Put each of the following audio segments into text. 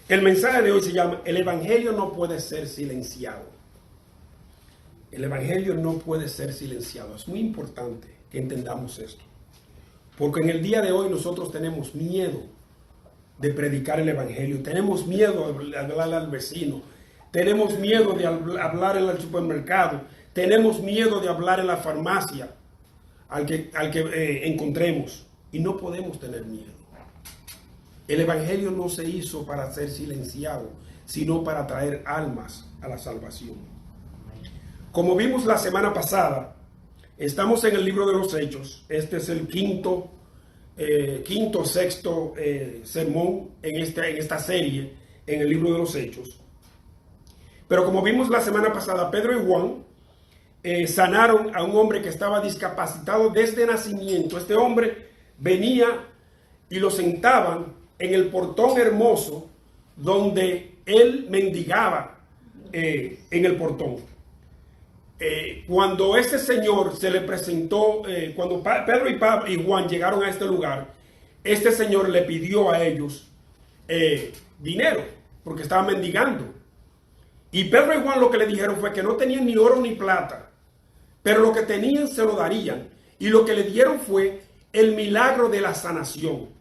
El mensaje de hoy se llama: el evangelio no puede ser silenciado. El evangelio no puede ser silenciado. Es muy importante que entendamos esto, porque en el día de hoy nosotros tenemos miedo de predicar el evangelio, tenemos miedo de hablarle al vecino, tenemos miedo de hablar en el supermercado, tenemos miedo de hablar en la farmacia al que encontremos, y no podemos tener miedo. El evangelio no se hizo para ser silenciado, sino para traer almas a la salvación. Como vimos la semana pasada, estamos en el libro de los Hechos. Este es el quinto o sexto sermón en esta serie en el libro de los Hechos. Pero como vimos la semana pasada, Pedro y Juan sanaron a un hombre que estaba discapacitado desde nacimiento. Este hombre venía y lo sentaban en el portón hermoso donde él mendigaba en el portón. Cuando este señor se le presentó, cuando Pedro y Juan llegaron a este lugar, este señor le pidió a ellos dinero, porque estaban mendigando. Y Pedro y Juan lo que le dijeron fue que no tenían ni oro ni plata, pero lo que tenían se lo darían. Y lo que le dieron fue el milagro de la sanación.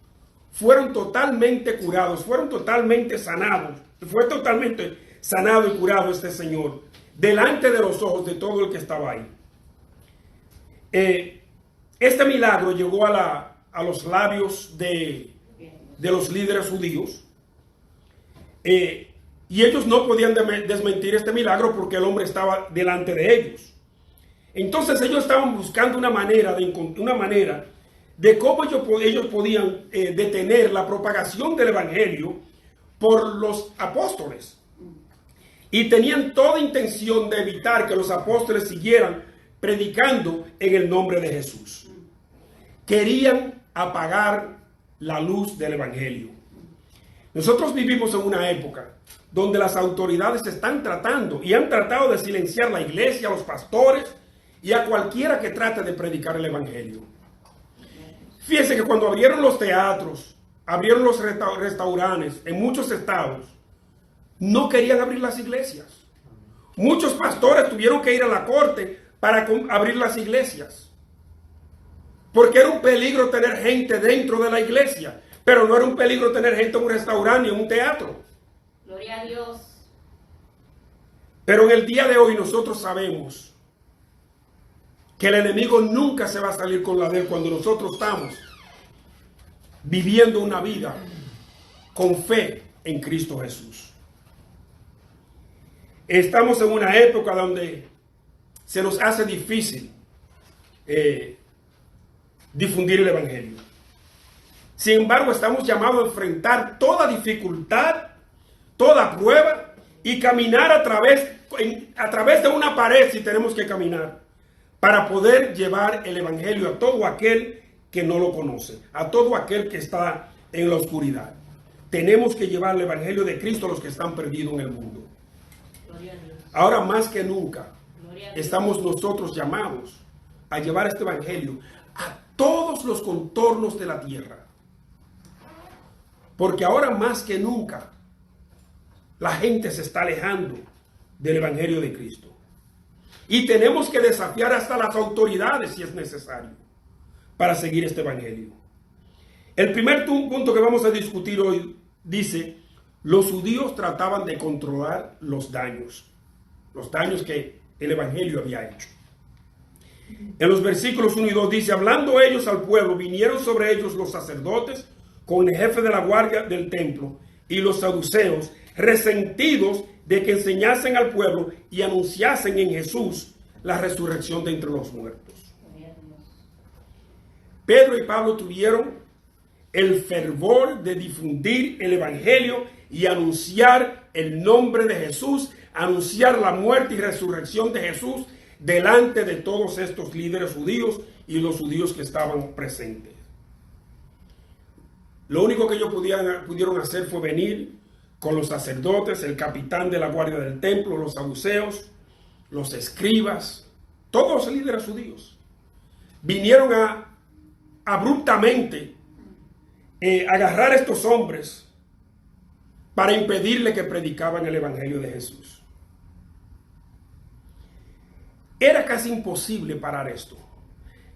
Fueron totalmente curados, fueron totalmente sanados. Fue totalmente sanado y curado este señor delante de los ojos de todo el que estaba ahí. Este milagro llegó a los labios de los líderes judíos. Y ellos no podían desmentir este milagro porque el hombre estaba delante de ellos. Entonces ellos estaban buscando una manera de cómo ellos podían detener la propagación del evangelio por los apóstoles. Y tenían toda intención de evitar que los apóstoles siguieran predicando en el nombre de Jesús. Querían apagar la luz del evangelio. Nosotros vivimos en una época donde las autoridades están tratando y han tratado de silenciar la iglesia, a los pastores y a cualquiera que trate de predicar el evangelio. Fíjense que cuando abrieron los teatros, abrieron los restaurantes en muchos estados, no querían abrir las iglesias. Muchos pastores tuvieron que ir a la corte para abrir las iglesias, porque era un peligro tener gente dentro de la iglesia, pero no era un peligro tener gente en un restaurante ni en un teatro. Gloria a Dios. Pero en el día de hoy nosotros sabemos que el enemigo nunca se va a salir con la de él cuando nosotros estamos viviendo una vida con fe en Cristo Jesús. Estamos en una época donde se nos hace difícil difundir el evangelio. Sin embargo, estamos llamados a enfrentar toda dificultad, toda prueba y caminar a través de una pared si tenemos que caminar, para poder llevar el evangelio a todo aquel que no lo conoce, a todo aquel que está en la oscuridad. Tenemos que llevar el evangelio de Cristo a los que están perdidos en el mundo. Ahora más que nunca estamos nosotros llamados a llevar este evangelio a todos los contornos de la tierra. Porque ahora más que nunca la gente se está alejando del evangelio de Cristo. Y tenemos que desafiar hasta las autoridades si es necesario para seguir este evangelio. El primer punto que vamos a discutir hoy dice: los judíos trataban de controlar los daños que el evangelio había hecho. En los versículos 1 y 2 dice: hablando ellos al pueblo, vinieron sobre ellos los sacerdotes con el jefe de la guardia del templo y los saduceos, resentidos de que enseñasen al pueblo y anunciasen en Jesús la resurrección de entre los muertos. Pedro y Pablo tuvieron el fervor de difundir el evangelio y anunciar el nombre de Jesús, anunciar la muerte y resurrección de Jesús delante de todos estos líderes judíos y los judíos que estaban presentes. Lo único que ellos pudieron hacer fue venir con los sacerdotes, el capitán de la guardia del templo, los saduceos, los escribas, todos los líderes judíos. Vinieron a abruptamente agarrar a estos hombres para impedirle que predicaban el evangelio de Jesús. Era casi imposible parar esto.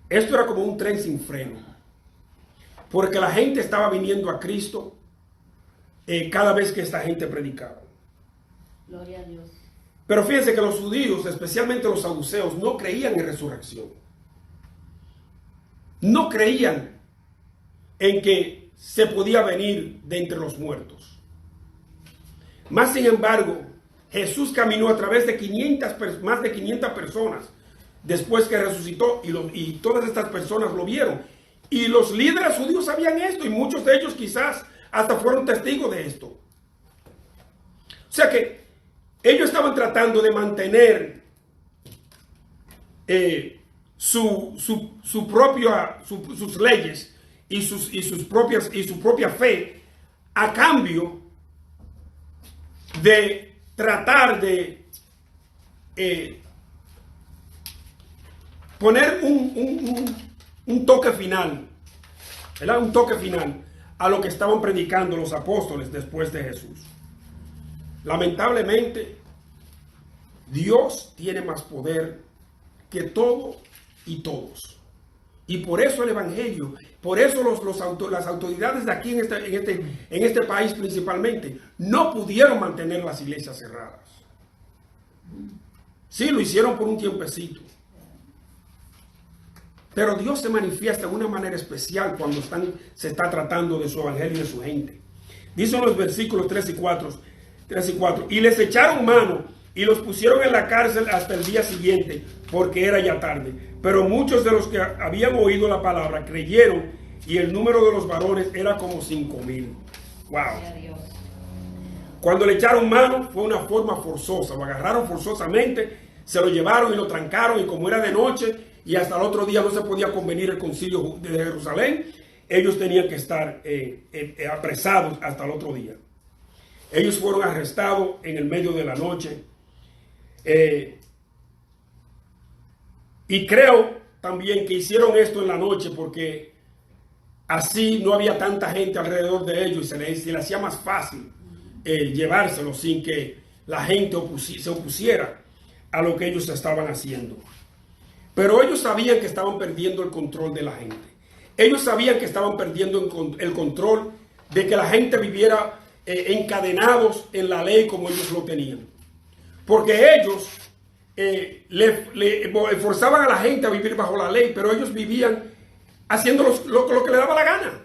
Esto era como un tren sin freno, porque la gente estaba viniendo a Cristo cada vez que esta gente predicaba. Gloria a Dios. Pero fíjense que los judíos, especialmente los saduceos, no creían en resurrección. No creían en que se podía venir de entre los muertos. Más sin embargo, Jesús caminó a través de más de 500 personas después que resucitó, y todas estas personas lo vieron. Y los líderes judíos sabían esto, y muchos de ellos quizás hasta fueron testigos de esto. O sea que ellos estaban tratando de mantener sus leyes y su propia fe a cambio de tratar de poner un toque final, ¿verdad? Un toque final a lo que estaban predicando los apóstoles después de Jesús. Lamentablemente, Dios tiene más poder que todo y todos. Y por eso el evangelio, por eso las autoridades de aquí en este país principalmente, no pudieron mantener las iglesias cerradas. Sí, lo hicieron por un tiempecito. Pero Dios se manifiesta de una manera especial cuando se está tratando de su evangelio y de su gente. Dicen los versículos 3 y 4. Y les echaron mano y los pusieron en la cárcel hasta el día siguiente, porque era ya tarde. Pero muchos de los que habían oído la palabra creyeron, y el número de los varones era como 5,000. Wow. Cuando le echaron mano fue una forma forzosa. Lo agarraron forzosamente, se lo llevaron y lo trancaron, y como era de noche y hasta el otro día no se podía convenir el concilio de Jerusalén, ellos tenían que estar apresados hasta el otro día. Ellos fueron arrestados en el medio de la noche. Y creo también que hicieron esto en la noche porque así no había tanta gente alrededor de ellos y se les hacía más fácil llevárselo sin que la gente se opusiera a lo que ellos estaban haciendo. Pero ellos sabían que estaban perdiendo el control de la gente. Ellos sabían que estaban perdiendo el control de que la gente viviera encadenados en la ley como ellos lo tenían. Porque ellos le forzaban a la gente a vivir bajo la ley, pero ellos vivían haciendo lo que les daba la gana.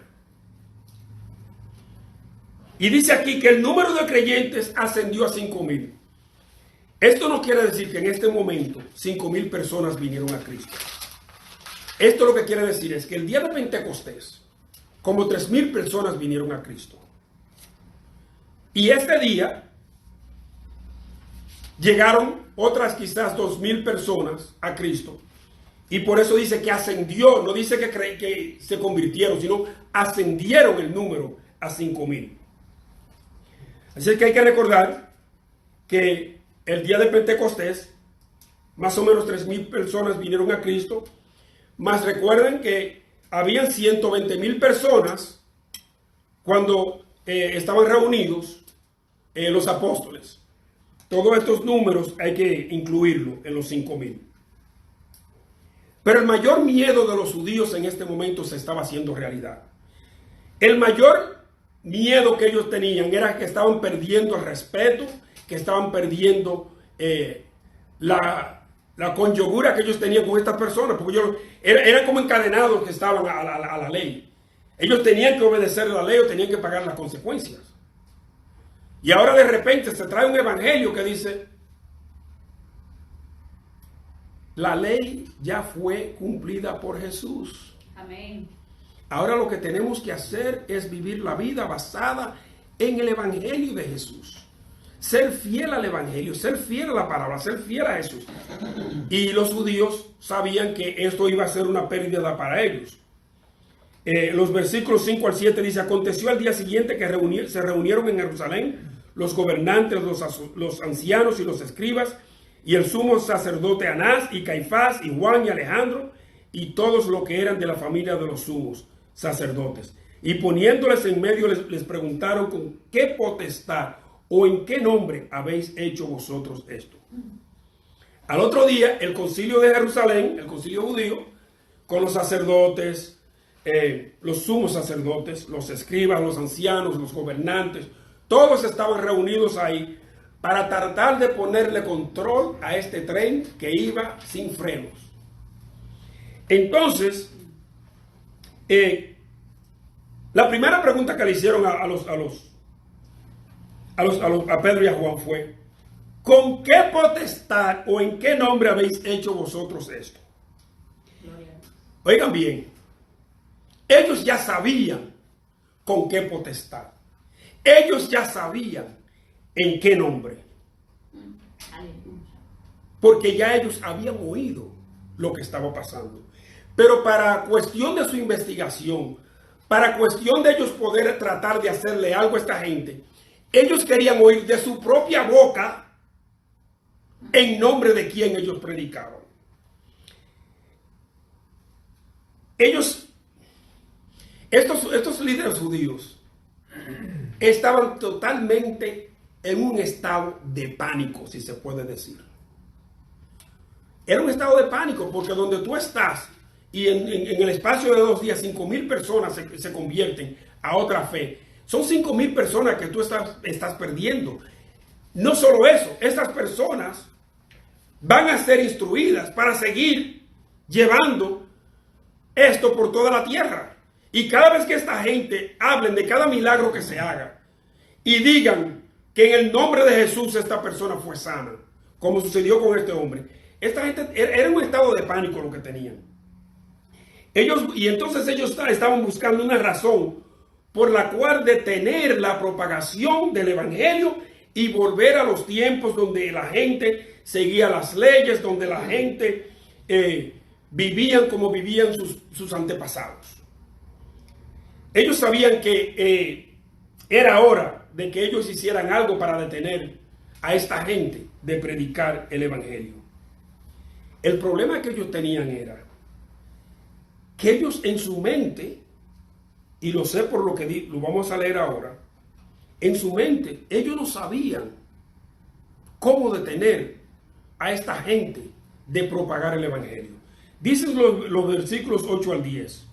Y dice aquí que el número de creyentes ascendió a 5,000. Esto no quiere decir que en este momento 5,000 personas vinieron a Cristo. Esto lo que quiere decir es que el día de Pentecostés, como 3,000 personas vinieron a Cristo. Y este día llegaron otras quizás 2,000 personas a Cristo. Y por eso dice que ascendió, no dice que se convirtieron, sino ascendieron el número a 5,000. Así que hay que recordar que el día de Pentecostés, más o menos 3,000 personas vinieron a Cristo. Más recuerden que habían 120,000 personas cuando estaban reunidos los apóstoles. Todos estos números hay que incluirlo en los 5,000. Pero el mayor miedo de los judíos en este momento se estaba haciendo realidad. El mayor miedo que ellos tenían era que estaban perdiendo el respeto, que estaban perdiendo la conyugura que ellos tenían con estas personas, porque ellos eran como encadenados que estaban a la ley. Ellos tenían que obedecer la ley o tenían que pagar las consecuencias. Y ahora de repente se trae un evangelio que dice: la ley ya fue cumplida por Jesús. Amén. Ahora lo que tenemos que hacer es vivir la vida basada en el evangelio de Jesús. Ser fiel al evangelio, ser fiel a la palabra, ser fiel a Jesús. Y los judíos sabían que esto iba a ser una pérdida para ellos. Los versículos 5 al 7 dice: aconteció al día siguiente que se reunieron en Jerusalén los gobernantes, los ancianos y los escribas, y el sumo sacerdote Anás, y Caifás, y Juan, y Alejandro, y todos los que eran de la familia de los sumos sacerdotes. Y poniéndoles en medio les preguntaron con qué potestad o en qué nombre habéis hecho vosotros esto. Al otro día, el concilio de Jerusalén, el concilio judío, con los sacerdotes, los sumos sacerdotes, los escribas, los ancianos, los gobernantes, todos estaban reunidos ahí para tratar de ponerle control a este tren que iba sin frenos. Entonces, la primera pregunta que le hicieron a Pedro y a Juan fue: ¿con qué potestad o en qué nombre habéis hecho vosotros esto? Oigan bien, ellos ya sabían con qué potestad. Ellos ya sabían en qué nombre. Porque ya ellos habían oído lo que estaba pasando. Pero para cuestión de su investigación, para cuestión de ellos poder tratar de hacerle algo a esta gente, ellos querían oír de su propia boca en nombre de quién ellos predicaban. Estos líderes judíos estaban totalmente en un estado de pánico, si se puede decir. Era un estado de pánico porque donde tú estás y en el espacio de 2 días 5,000 personas se convierten a otra fe. Son 5,000 personas que tú estás perdiendo. No solo eso, estas personas van a ser instruidas para seguir llevando esto por toda la tierra. Y cada vez que esta gente hablen de cada milagro que se haga y digan que en el nombre de Jesús esta persona fue sana, como sucedió con este hombre, esta gente era un estado de pánico lo que tenían. Entonces ellos estaban buscando una razón por la cual detener la propagación del evangelio y volver a los tiempos donde la gente seguía las leyes, donde la gente vivían como vivían sus antepasados. Ellos sabían que era hora de que ellos hicieran algo para detener a esta gente de predicar el evangelio. El problema que ellos tenían era que ellos en su mente, y lo sé por lo que lo vamos a leer ahora, en su mente ellos no sabían cómo detener a esta gente de propagar el evangelio. Dicen los versículos 8 al 10.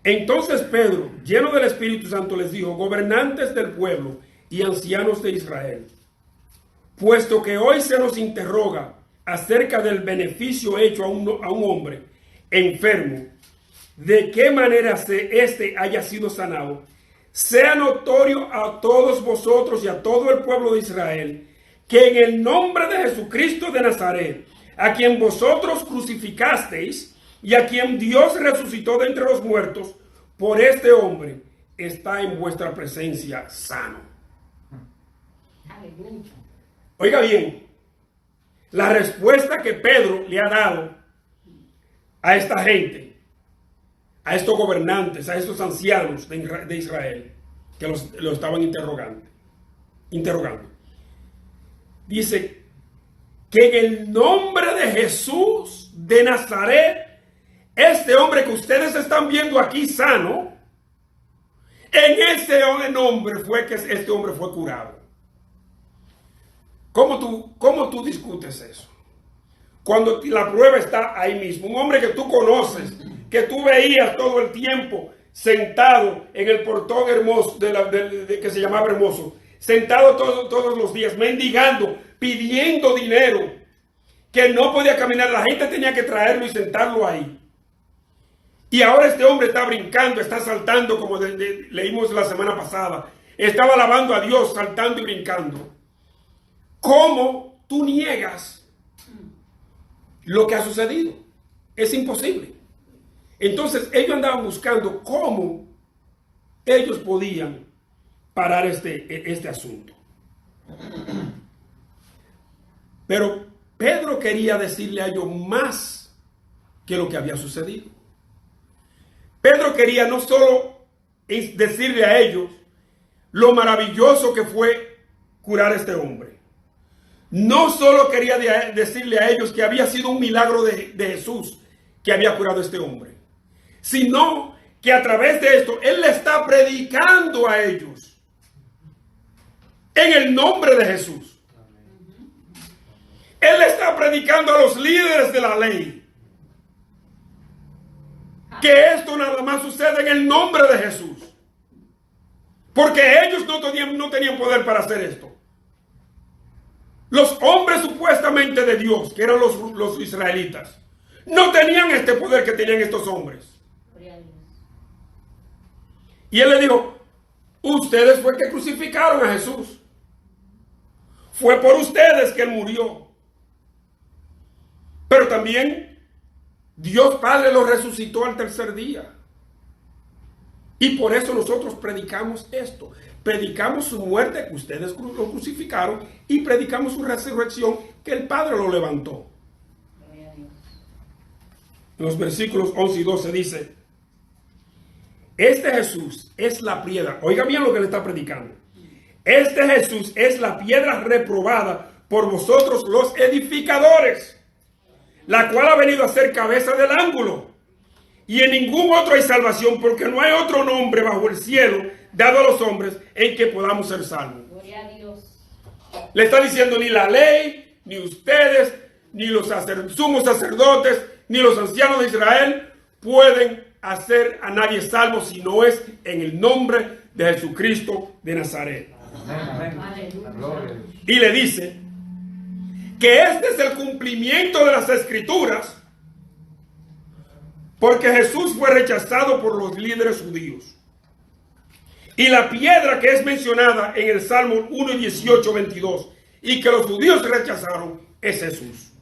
Entonces Pedro, lleno del Espíritu Santo, les dijo: gobernantes del pueblo y ancianos de Israel, puesto que hoy se nos interroga acerca del beneficio hecho a un hombre enfermo, de qué manera éste haya sido sanado, sea notorio a todos vosotros y a todo el pueblo de Israel, que en el nombre de Jesucristo de Nazaret, a quien vosotros crucificasteis y a quien Dios resucitó de entre los muertos, por este hombre está en vuestra presencia sano. Aleluya. Oiga bien, la respuesta que Pedro le ha dado a esta gente, a estos gobernantes, a estos ancianos de Israel, que lo estaban interrogando. Dice que en el nombre de Jesús de Nazaret, este hombre que ustedes están viendo aquí sano, en ese nombre fue que este hombre fue curado. ¿Cómo tú discutes eso? Cuando la prueba está ahí mismo. Un hombre que tú conoces, que tú veías todo el tiempo sentado en el portón hermoso que se llamaba Hermoso, sentado todos los días, mendigando, pidiendo dinero, que no podía caminar, la gente tenía que traerlo y sentarlo ahí. Y ahora este hombre está brincando, está saltando, como leímos la semana pasada, estaba alabando a Dios, saltando y brincando. ¿Cómo tú niegas lo que ha sucedido? Es imposible. Entonces ellos andaban buscando cómo ellos podían parar este asunto. Pero Pedro quería decirle a ellos más que lo que había sucedido. Pedro quería no solo decirle a ellos lo maravilloso que fue curar a este hombre. No solo quería decirle a ellos que había sido un milagro de Jesús que había curado a este hombre, sino que a través de esto Él le está predicando a ellos en el nombre de Jesús. Él le está predicando a los líderes de la ley que esto nada más sucede en el nombre de Jesús, porque ellos no tenían poder para hacer esto. Los hombres supuestamente de Dios, que eran los israelitas, no tenían este poder que tenían estos hombres. Y Él le dijo, ustedes fue que crucificaron a Jesús. Fue por ustedes que Él murió. Pero también Dios Padre lo resucitó al tercer día. Y por eso nosotros predicamos esto. Predicamos su muerte, que ustedes lo crucificaron, y predicamos su resurrección, que el Padre lo levantó. En los versículos 11 y 12 dice, este Jesús es la piedra. Oiga bien lo que le está predicando. Este Jesús es la piedra reprobada por vosotros los edificadores, la cual ha venido a ser cabeza del ángulo. Y en ningún otro hay salvación, porque no hay otro nombre bajo el cielo dado a los hombres en que podamos ser salvos. Gloria a Dios. Le está diciendo, ni la ley, ni ustedes, ni los sumos sacerdotes, ni los ancianos de Israel pueden hacer a nadie salvo si no es en el nombre de Jesucristo de Nazaret. Amén. Y le dice que este es el cumplimiento de las Escrituras, porque Jesús fue rechazado por los líderes judíos. Y la piedra que es mencionada en el Salmo 1, 18, 22, y que los judíos rechazaron, es Jesús.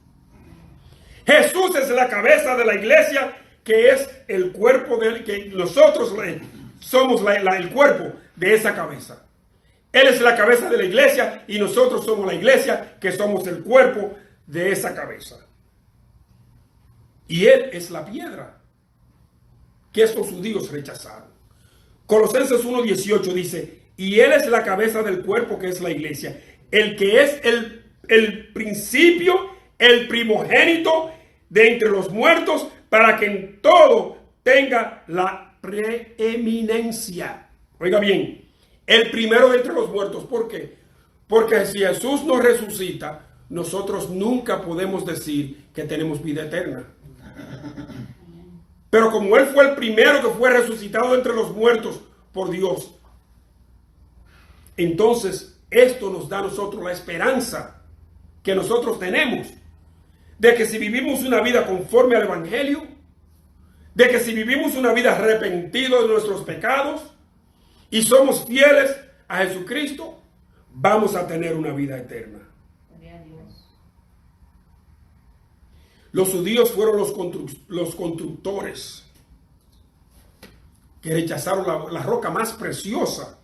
Jesús es la cabeza de la iglesia, que es el cuerpo del que nosotros somos el cuerpo de esa cabeza. Él es la cabeza de la iglesia y nosotros somos la iglesia, que somos el cuerpo de esa cabeza. Y Él es la piedra que estos judíos rechazaron. Colosenses 1:18 dice, y Él es la cabeza del cuerpo, que es la iglesia, el que es el principio, el primogénito de entre los muertos, para que en todo tenga la preeminencia. Oiga bien, el primero de entre los muertos. ¿Por qué? Porque si Jesús nos resucita, nosotros nunca podemos decir que tenemos vida eterna. Pero como Él fue el primero que fue resucitado entre los muertos por Dios, entonces esto nos da a nosotros la esperanza que nosotros tenemos de que si vivimos una vida conforme al Evangelio, de que si vivimos una vida arrepentidos de nuestros pecados y somos fieles a Jesucristo, vamos a tener una vida eterna. Los judíos fueron los constructores que rechazaron la roca más preciosa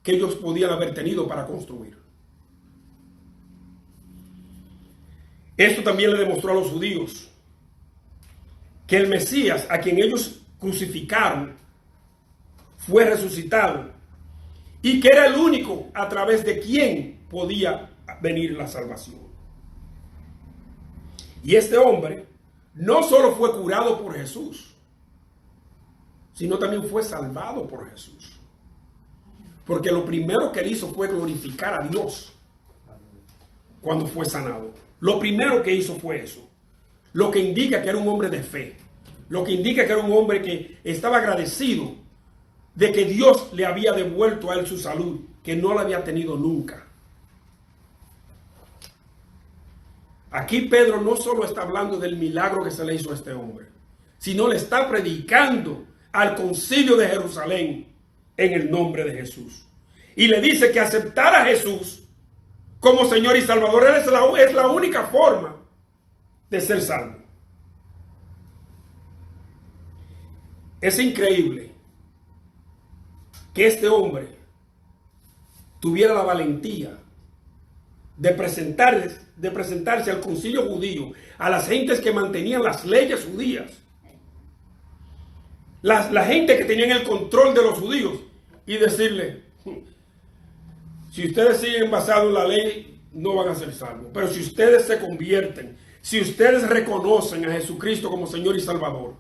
que ellos podían haber tenido para construir. Esto también le demostró a los judíos que el Mesías, a quien ellos crucificaron, fue resucitado y que era el único a través de quien podía venir la salvación. Y este hombre no solo fue curado por Jesús, sino también fue salvado por Jesús. Porque lo primero que él hizo fue glorificar a Dios cuando fue sanado. Lo primero que hizo fue eso. Lo que indica que era un hombre de fe. Lo que indica que era un hombre que estaba agradecido de que Dios le había devuelto a él su salud, que no la había tenido nunca. Aquí Pedro no solo está hablando del milagro que se le hizo a este hombre, sino le está predicando al concilio de Jerusalén en el nombre de Jesús. Y le dice que aceptar a Jesús como Señor y Salvador es la única forma de ser salvo. Es increíble que este hombre tuviera la valentía de presentarse al concilio judío, a las gentes que mantenían las leyes judías, la gente que tenían el control de los judíos, y decirle: si ustedes siguen basados en la ley, no van a ser salvos. Pero si ustedes se convierten, si ustedes reconocen a Jesucristo como Señor y Salvador,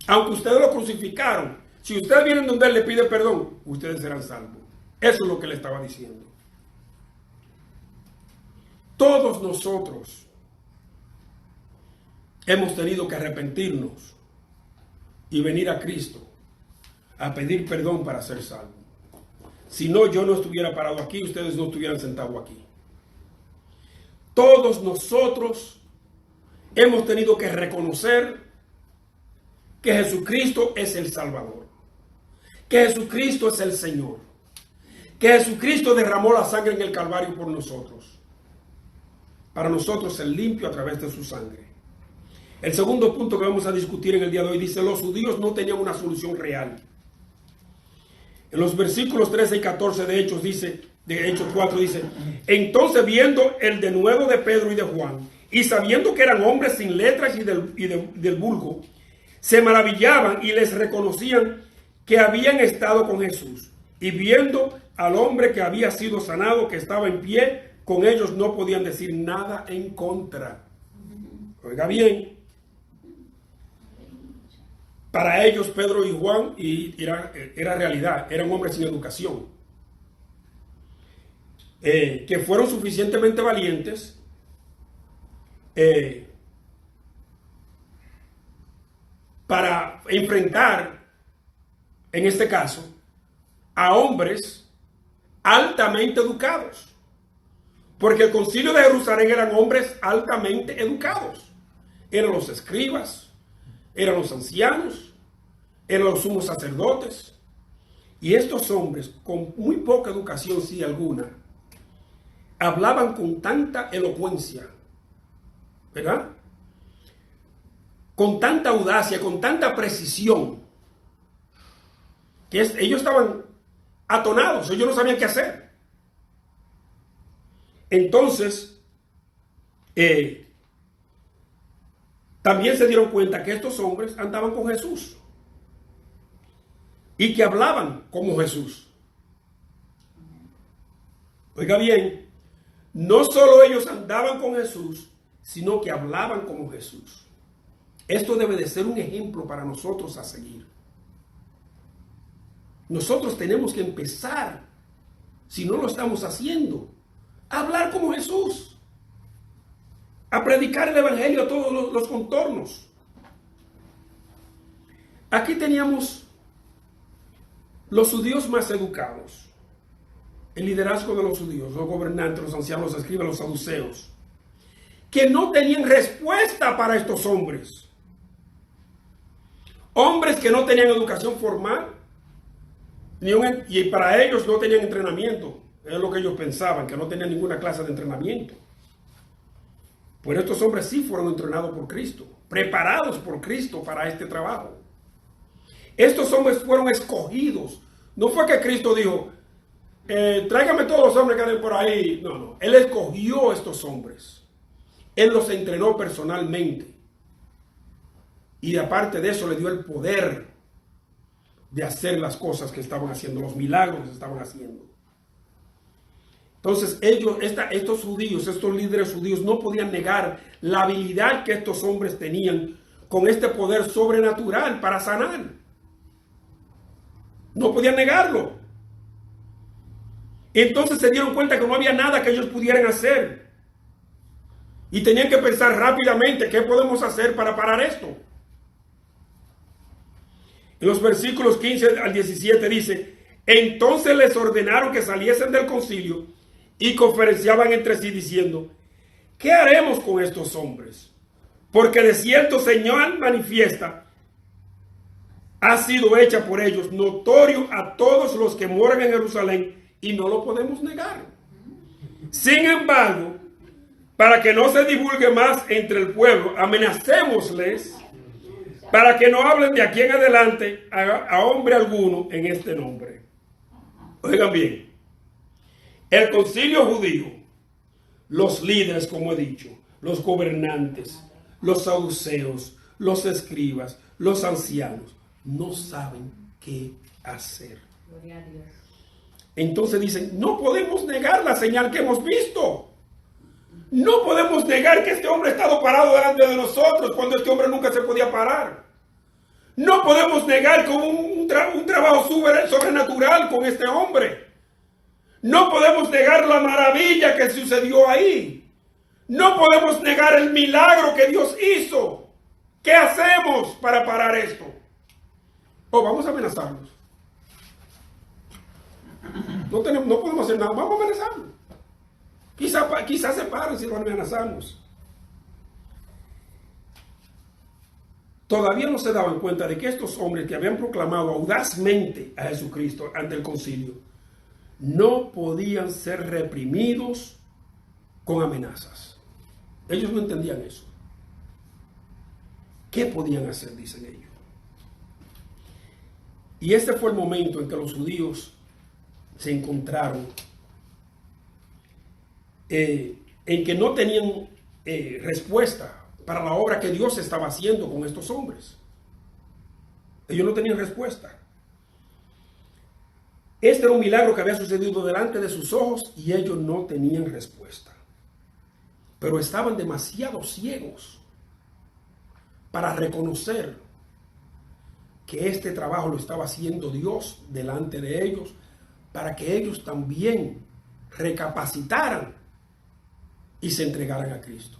aunque ustedes lo crucificaron, si ustedes vienen donde él le pide perdón, ustedes serán salvos. Eso es lo que le estaba diciendo. Todos nosotros hemos tenido que arrepentirnos y venir a Cristo a pedir perdón para ser salvos. Si no, yo no estuviera parado aquí, ustedes no estuvieran sentados aquí. Todos nosotros hemos tenido que reconocer que Jesucristo es el Salvador, que Jesucristo es el Señor, que Jesucristo derramó la sangre en el Calvario por nosotros, para nosotros ser limpio a través de su sangre. El segundo punto que vamos a discutir en el día de hoy dice: los judíos no tenían una solución real. En los versículos 13 y 14 de Hechos 4 dice: entonces, viendo el denuedo de Pedro y de Juan, y sabiendo que eran hombres sin letras y del vulgo, se maravillaban y les reconocían que habían estado con Jesús. Y viendo al hombre que había sido sanado, que estaba en pie con ellos, no podían decir nada en contra. Oiga bien, para ellos Pedro y Juan era realidad, eran hombres sin educación, que fueron suficientemente valientes para enfrentar, en este caso, a hombres altamente educados, porque el concilio de Jerusalén eran hombres altamente educados. Eran los escribas, eran los ancianos, eran los sumos sacerdotes, y estos hombres con muy poca educación, si alguna, hablaban con tanta elocuencia, ¿verdad? Con tanta audacia, con tanta precisión, que ellos estaban atonados, ellos no sabían qué hacer. Entonces, también se dieron cuenta que estos hombres andaban con Jesús y que hablaban como Jesús. Oiga bien, no solo ellos andaban con Jesús, sino que hablaban como Jesús. Esto debe de ser un ejemplo para nosotros a seguir. Nosotros tenemos que empezar, si no lo estamos haciendo, a hablar como Jesús, a predicar el evangelio a todos los contornos. Aquí teníamos los judíos más educados, el liderazgo de los judíos, los gobernantes, los ancianos, los escribas, los saduceos, que no tenían respuesta para estos hombres. Hombres que no tenían educación formal, y para ellos no tenían entrenamiento. Es lo que ellos pensaban, que no tenían ninguna clase de entrenamiento. Pero estos hombres sí fueron entrenados por Cristo, preparados por Cristo para este trabajo. Estos hombres fueron escogidos. No fue que Cristo dijo, tráigame todos los hombres que anden por ahí. No. Él escogió a estos hombres. Él los entrenó personalmente. Y aparte de eso le dio el poder de hacer las cosas que estaban haciendo, los milagros que estaban haciendo. Entonces estos judíos, estos líderes judíos no podían negar la habilidad que estos hombres tenían con este poder sobrenatural para sanar. No podían negarlo. Entonces se dieron cuenta que no había nada que ellos pudieran hacer. Y tenían que pensar rápidamente, ¿qué podemos hacer para parar esto? En los versículos 15 al 17 dice: entonces les ordenaron que saliesen del concilio y conferenciaban entre sí diciendo: ¿qué haremos con estos hombres? Porque de cierto señal manifiesta ha sido hecha por ellos, notorio a todos los que moran en Jerusalén, y no lo podemos negar. Sin embargo, para que no se divulgue más entre el pueblo, amenacémosles para que no hablen de aquí en adelante a hombre alguno en este nombre. Oigan bien, el concilio judío, los líderes, como he dicho, los gobernantes, los saduceos, los escribas, los ancianos, no saben qué hacer. Gloria a Dios. Entonces dicen, no podemos negar la señal que hemos visto. No podemos negar que este hombre ha estado parado delante de nosotros cuando este hombre nunca se podía parar. No podemos negar con un trabajo sobrenatural con este hombre. No podemos negar la maravilla que sucedió ahí. No podemos negar el milagro que Dios hizo. ¿Qué hacemos para parar esto? Vamos a amenazarlos. No podemos hacer nada. Vamos a amenazarlos. Quizás se paren si lo amenazamos. Todavía no se daban cuenta de que estos hombres que habían proclamado audazmente a Jesucristo ante el concilio no podían ser reprimidos con amenazas. Ellos no entendían eso. ¿Qué podían hacer? Dicen ellos. Y este fue el momento en que los judíos se encontraron en que no tenían respuesta para la obra que Dios estaba haciendo con estos hombres. Ellos no tenían respuesta. Este era un milagro que había sucedido delante de sus ojos y ellos no tenían respuesta. Pero estaban demasiado ciegos para reconocer que este trabajo lo estaba haciendo Dios delante de ellos, para que ellos también recapacitaran y se entregaran a Cristo.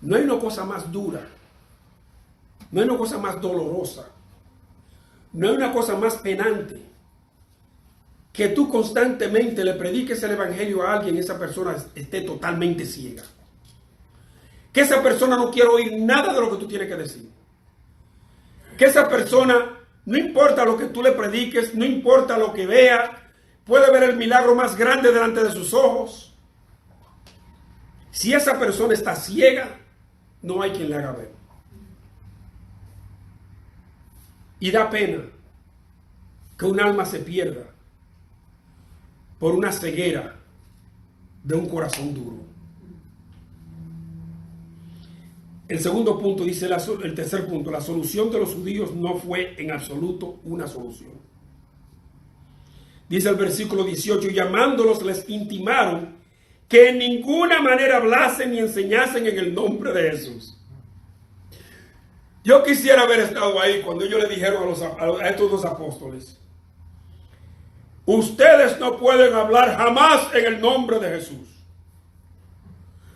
No hay una cosa más dura, no hay una cosa más dolorosa, no hay una cosa más penante que tú constantemente le prediques el evangelio a alguien y esa persona esté totalmente ciega. Que esa persona no quiera oír nada de lo que tú tienes que decir. Que esa persona, no importa lo que tú le prediques, no importa lo que vea, puede ver el milagro más grande delante de sus ojos. Si esa persona está ciega, no hay quien le haga ver. Y da pena que un alma se pierda por una ceguera de un corazón duro. El segundo punto dice, el tercer punto, la solución de los judíos no fue en absoluto una solución. Dice el versículo 18, llamándolos les intimaron que en ninguna manera hablasen ni enseñasen en el nombre de Jesús. Yo quisiera haber estado ahí cuando ellos le dijeron a estos dos apóstoles, ustedes no pueden hablar jamás en el nombre de Jesús.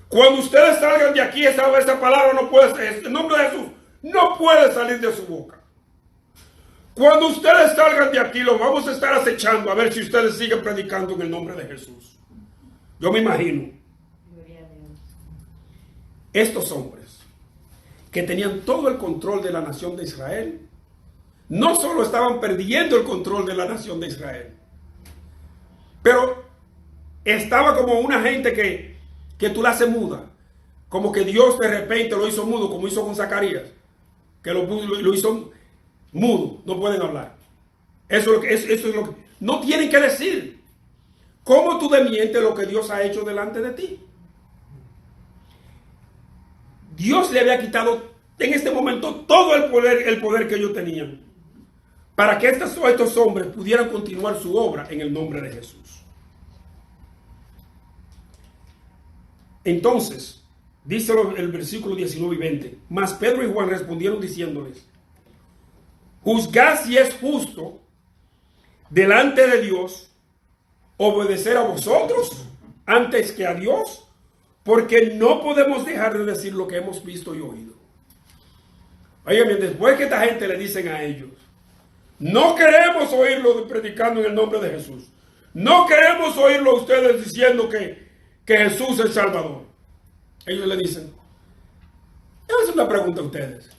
Cuando ustedes salgan de aquí, esa palabra no puede ser, el nombre de Jesús no puede salir de su boca. Cuando ustedes salgan de aquí, los vamos a estar acechando a ver si ustedes siguen predicando en el nombre de Jesús. Yo me imagino estos hombres que tenían todo el control de la nación de Israel, no solo estaban perdiendo el control de la nación de Israel, pero estaba como una gente que tú la haces muda, como que Dios de repente lo hizo mudo, como hizo con Zacarías, que lo hizo mudo, no pueden hablar. Eso es lo que no tienen que decir. ¿Cómo tú desmientes lo que Dios ha hecho delante de ti? Dios le había quitado en este momento todo el poder que ellos tenían, para que estos hombres pudieran continuar su obra en el nombre de Jesús. Entonces, dice el versículo 19 y 20, mas Pedro y Juan respondieron diciéndoles, juzgad si es justo delante de Dios obedecer a vosotros antes que a Dios, porque no podemos dejar de decir lo que hemos visto y oído. Oigan, después que esta gente le dicen a ellos, no queremos oírlo predicando en el nombre de Jesús, no queremos oírlo a ustedes diciendo que Jesús es el Salvador. Ellos le dicen, déjenme hacer una pregunta a ustedes.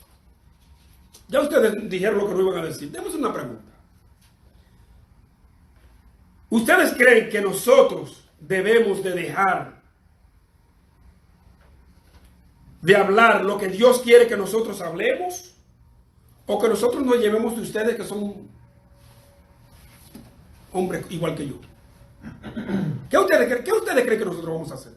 Ya ustedes dijeron lo que no iban a decir. Déjenme hacer una pregunta. ¿Ustedes creen que nosotros debemos de dejar de hablar lo que Dios quiere que nosotros hablemos? ¿O que nosotros nos llevemos de ustedes que son hombres igual que yo? ¿Qué ustedes creen que nosotros vamos a hacer?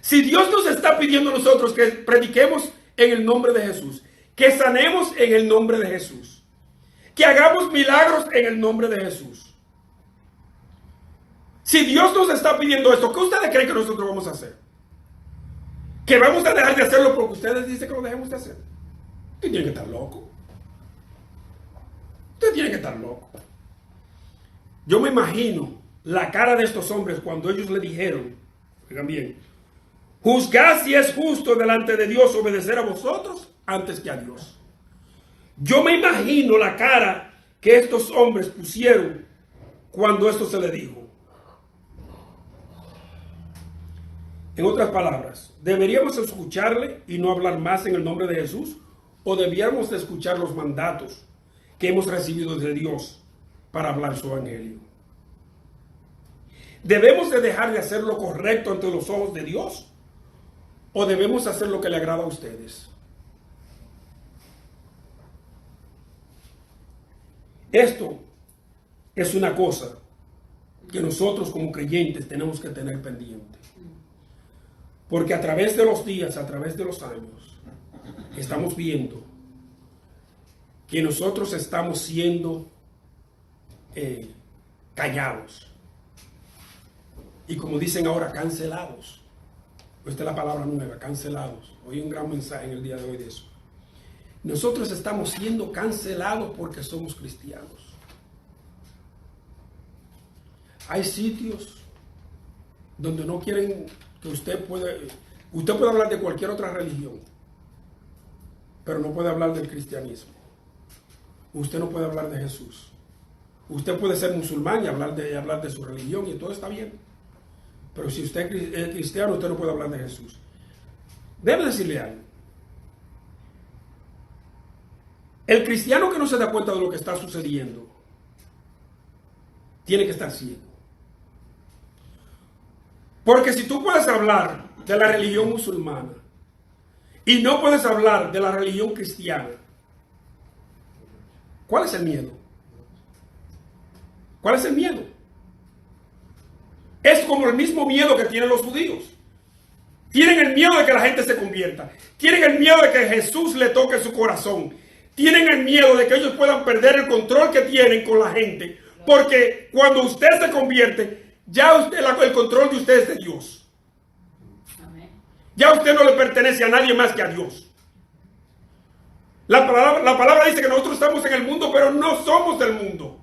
Si Dios nos está pidiendo a nosotros que prediquemos en el nombre de Jesús, que sanemos en el nombre de Jesús, que hagamos milagros en el nombre de Jesús. Si Dios nos está pidiendo esto, ¿qué ustedes creen que nosotros vamos a hacer? ¿Que vamos a dejar de hacerlo porque ustedes dicen que lo dejemos de hacer? Usted tiene que estar loco. Usted tiene que estar loco. Yo me imagino la cara de estos hombres cuando ellos le dijeron, oigan bien, juzgad si es justo delante de Dios obedecer a vosotros antes que a Dios. Yo me imagino la cara que estos hombres pusieron cuando esto se le dijo. En otras palabras, ¿deberíamos escucharle y no hablar más en el nombre de Jesús? ¿O debíamos de escuchar los mandatos que hemos recibido de Dios para hablar su evangelio? ¿Debemos de dejar de hacer lo correcto ante los ojos de Dios? ¿O debemos hacer lo que le agrada a ustedes? Esto es una cosa que nosotros como creyentes tenemos que tener pendiente. Porque a través de los días, a través de los años, estamos viendo que nosotros estamos siendo callados. Y como dicen ahora, cancelados. Esta es la palabra nueva, cancelados. Hoy un gran mensaje en el día de hoy de eso. Nosotros estamos siendo cancelados porque somos cristianos. Hay sitios donde no quieren que usted puede hablar de cualquier otra religión, pero no puede hablar del cristianismo. Usted no puede hablar de Jesús. Usted puede ser musulmán y hablar de su religión y todo está bien. Pero si usted es cristiano, usted no puede hablar de Jesús. Debe decirle algo. El cristiano que no se da cuenta de lo que está sucediendo tiene que estar ciego. Porque si tú puedes hablar de la religión musulmana y no puedes hablar de la religión cristiana, ¿cuál es el miedo? ¿Cuál es el miedo? Es como el mismo miedo que tienen los judíos. Tienen el miedo de que la gente se convierta. Tienen el miedo de que Jesús le toque su corazón. Tienen el miedo de que ellos puedan perder el control que tienen con la gente. Porque cuando usted se convierte, ya el control de usted es de Dios. Ya usted no le pertenece a nadie más que a Dios. La palabra dice que nosotros estamos en el mundo, pero no somos del mundo.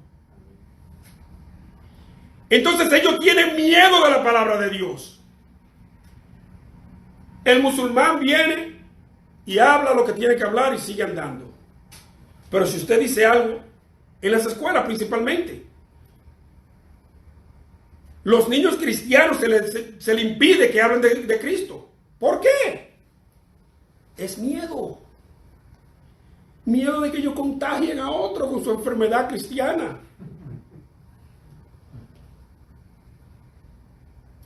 Entonces ellos tienen miedo de la palabra de Dios. El musulmán viene y habla lo que tiene que hablar y sigue andando. Pero si usted dice algo, en las escuelas principalmente, los niños cristianos se le impide que hablen de Cristo. ¿Por qué? Es miedo. Miedo de que ellos contagien a otro con su enfermedad cristiana.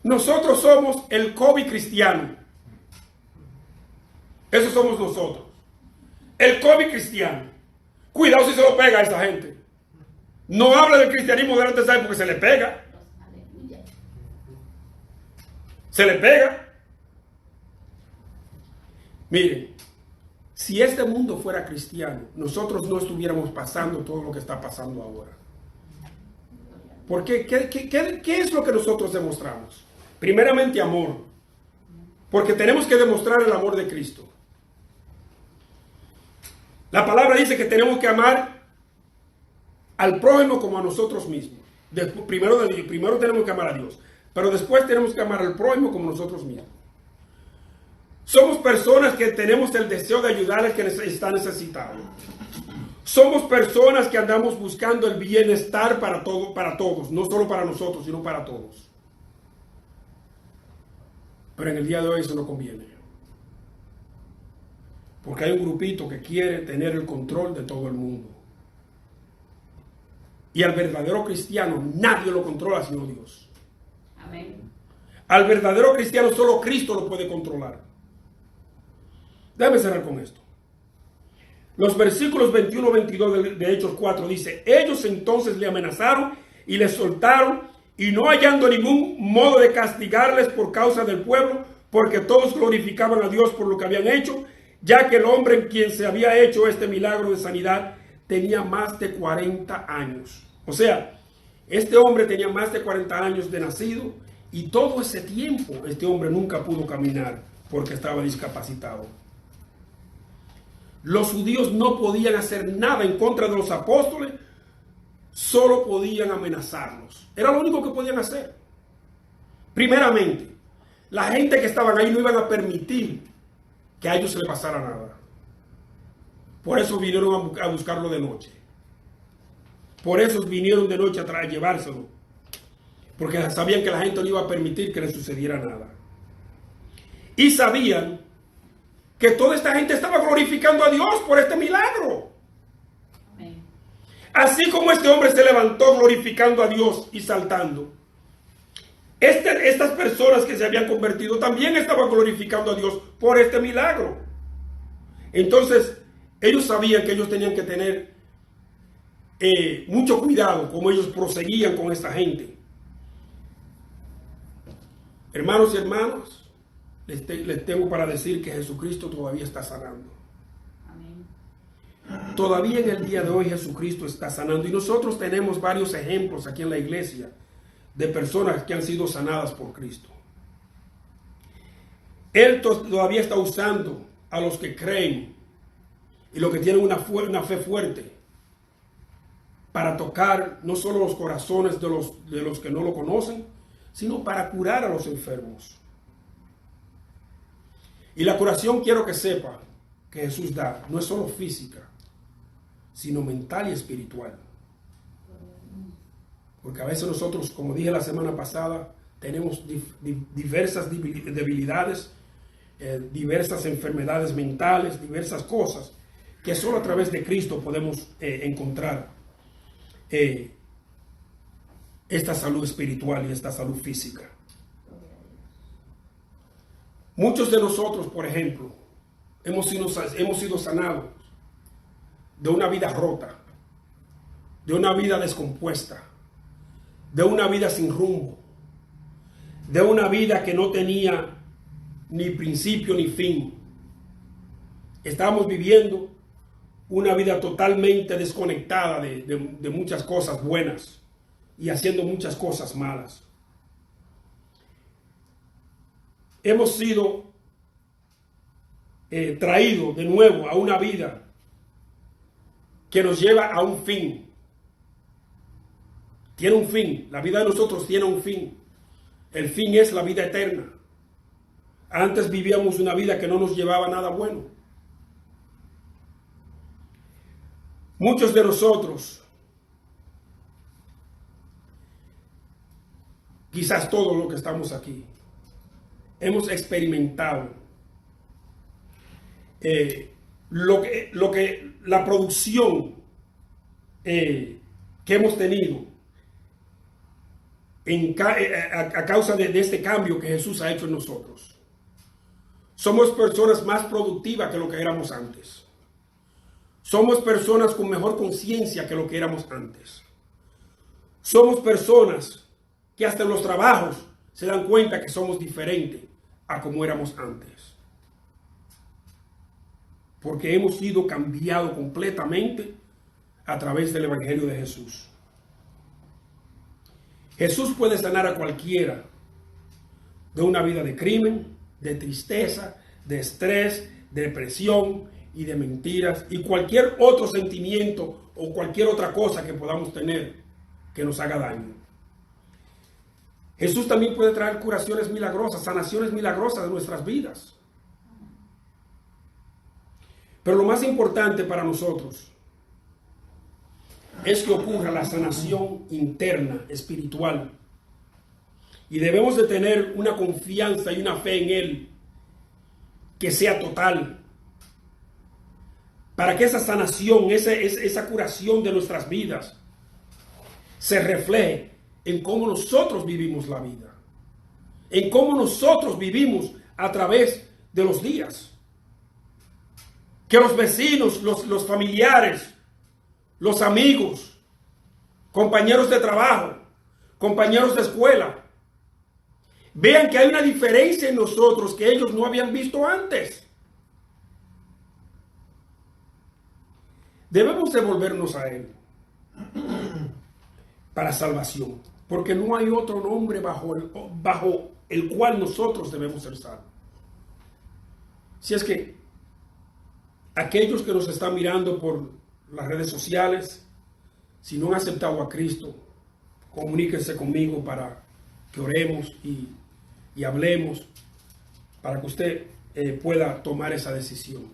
Nosotros somos el COVID cristiano. Eso somos nosotros. El COVID cristiano. Cuidado si se lo pega a esa gente. No habla del cristianismo delante de esa porque se le pega. Se le pega. Miren, si este mundo fuera cristiano, nosotros no estuviéramos pasando todo lo que está pasando ahora. ¿Por qué? ¿Qué es lo que nosotros demostramos? Primeramente, amor. Porque tenemos que demostrar el amor de Cristo. La palabra dice que tenemos que amar al prójimo como a nosotros mismos. Primero tenemos que amar a Dios, pero después tenemos que amar al prójimo como nosotros mismos. Somos personas que tenemos el deseo de ayudar al que está necesitado. Somos personas que andamos buscando el bienestar para todos, no solo para nosotros, sino para todos. Pero en el día de hoy eso no conviene. Porque hay un grupito que quiere tener el control de todo el mundo. Y al verdadero cristiano nadie lo controla sino Dios. Amén. Al verdadero cristiano solo Cristo lo puede controlar. Déjame cerrar con esto. Los versículos 21-22 de Hechos 4 dice: ellos entonces le amenazaron y le soltaron, y no hallando ningún modo de castigarles por causa del pueblo, porque todos glorificaban a Dios por lo que habían hecho, ya que el hombre en quien se había hecho este milagro de sanidad tenía más de 40 años. O sea, este hombre tenía más de 40 años de nacido, y todo ese tiempo este hombre nunca pudo caminar porque estaba discapacitado. Los judíos no podían hacer nada en contra de los apóstoles, solo podían amenazarlos. Era lo único que podían hacer. Primeramente, la gente que estaban ahí no iban a permitir que a ellos se les pasara nada. Por eso vinieron a buscarlo de noche. Por eso vinieron de noche a llevárselo. Porque sabían que la gente no iba a permitir que le sucediera nada. Y sabían que toda esta gente estaba glorificando a Dios por este milagro. Amén. Así como este hombre se levantó glorificando a Dios y saltando, estas personas que se habían convertido también estaban glorificando a Dios por este milagro. Entonces, ellos sabían que ellos tenían que tener mucho cuidado como ellos proseguían con esta gente. Hermanos y hermanas, les tengo para decir que Jesucristo todavía está sanando. Amén. Todavía en el día de hoy Jesucristo está sanando. Y nosotros tenemos varios ejemplos aquí en la iglesia de personas que han sido sanadas por Cristo. Él todavía está usando a los que creen y los que tienen una fe fuerte para tocar no solo los corazones de los que no lo conocen, sino para curar a los enfermos. Y la curación, quiero que sepa que Jesús da, no es solo física, sino mental y espiritual. Porque a veces nosotros, como dije la semana pasada, tenemos diversas debilidades, diversas enfermedades mentales, diversas cosas que solo a través de Cristo podemos encontrar esta salud espiritual y esta salud física. Muchos de nosotros, por ejemplo, hemos sido sanados de una vida rota, de una vida descompuesta, de una vida sin rumbo, de una vida que no tenía ni principio ni fin. Estábamos viviendo una vida totalmente desconectada de muchas cosas buenas y haciendo muchas cosas malas. Hemos sido traídos de nuevo a una vida que nos lleva a un fin. Tiene un fin. La vida de nosotros tiene un fin. El fin es la vida eterna. Antes vivíamos una vida que no nos llevaba a nada bueno. Muchos de nosotros, quizás todos los que estamos aquí, hemos experimentado la producción que hemos tenido a causa de este cambio que Jesús ha hecho en nosotros. Somos personas más productivas que lo que éramos antes. Somos personas con mejor conciencia que lo que éramos antes. Somos personas que hasta en los trabajos se dan cuenta que somos diferentes a como éramos antes. Porque hemos sido cambiados completamente a través del Evangelio de Jesús. Jesús puede sanar a cualquiera de una vida de crimen, de tristeza, de estrés, de depresión y de mentiras y cualquier otro sentimiento o cualquier otra cosa que podamos tener que nos haga daño. Jesús también puede traer curaciones milagrosas, sanaciones milagrosas de nuestras vidas. Pero lo más importante para nosotros es que ocurra la sanación interna, espiritual. Y debemos de tener una confianza y una fe en Él que sea total. Para que esa sanación, esa curación de nuestras vidas se refleje en cómo nosotros vivimos la vida. En cómo nosotros vivimos a través de los días. Que los vecinos, los familiares, los amigos, compañeros de trabajo, compañeros de escuela, vean que hay una diferencia en nosotros que ellos no habían visto antes. Debemos devolvernos a Él para salvación, porque no hay otro nombre bajo el cual nosotros debemos ser salvos. Si es que Aquellos que nos están mirando por las redes sociales, si no han aceptado a Cristo, comuníquense conmigo para que oremos y hablemos para que usted pueda tomar esa decisión.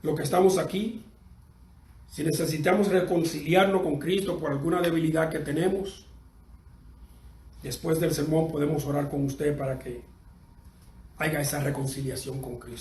Lo que estamos aquí, si necesitamos reconciliarnos con Cristo por alguna debilidad que tenemos, después del sermón podemos orar con usted para que haya esa reconciliación con Cristo.